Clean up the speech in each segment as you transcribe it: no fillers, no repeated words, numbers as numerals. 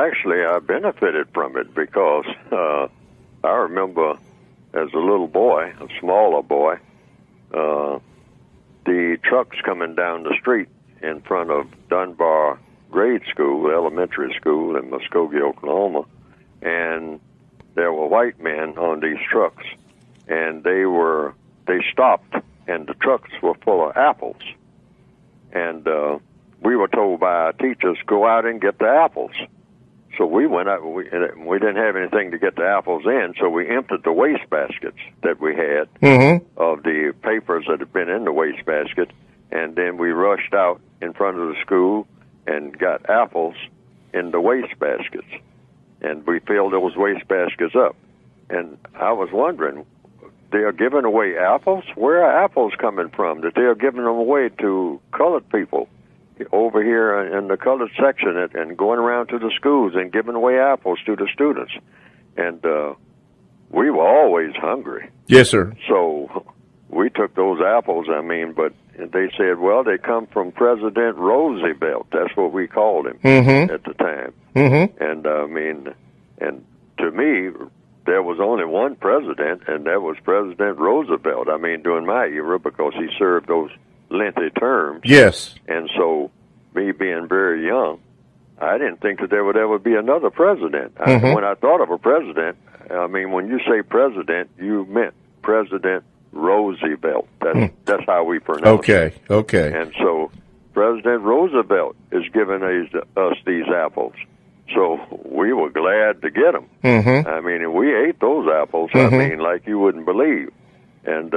actually, I benefited from it because I remember as a little boy, a smaller boy, the trucks coming down the street in front of Dunbar Grade School, elementary school in Muskogee, Oklahoma, and there were white men on these trucks, and they stopped, and the trucks were full of apples, and we were told by our teachers, go out and get the apples. So we went out, we didn't have anything to get the apples in, so we emptied the waste baskets that we had of the papers that had been in the waste basket, and then we rushed out in front of the school and got apples in the waste baskets. And we filled those waste baskets up. And I was wondering, they are giving away apples? Where are apples coming from that they are giving them away to colored people over here in the colored section and going around to the schools and giving away apples to the students? And we were always hungry. Yes, sir. So we took those apples, but they said, well, they come from President Roosevelt. That's what we called him at the time. And and to me, there was only one president, and that was President Roosevelt. During my era, because he served those lengthy terms. Yes. And so, me being very young, I didn't think that there would ever be another president. When I thought of a president, when you say president, you meant President Roosevelt. That's how we pronounce it. Okay. And so President Roosevelt is giving us these apples. So we were glad to get them. And we ate those apples, like you wouldn't believe. And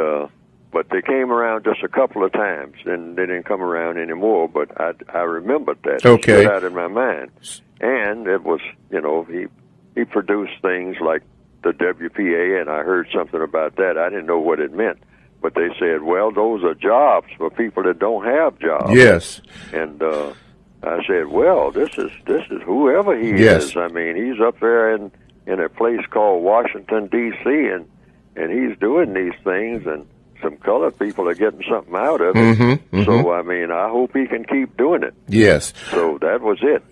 but they came around just a couple of times, and they didn't come around anymore, but I remembered that. Okay. It stood out in my mind. And it was, he produced things like the WPA, and I heard something about that. I didn't know what it meant, but they said, well, those are jobs for people that don't have jobs. Yes. And I said, well, this is whoever he is. He's up there in a place called Washington, D.C., and he's doing these things, and some colored people are getting something out of it. So, I hope he can keep doing it. Yes. So that was it.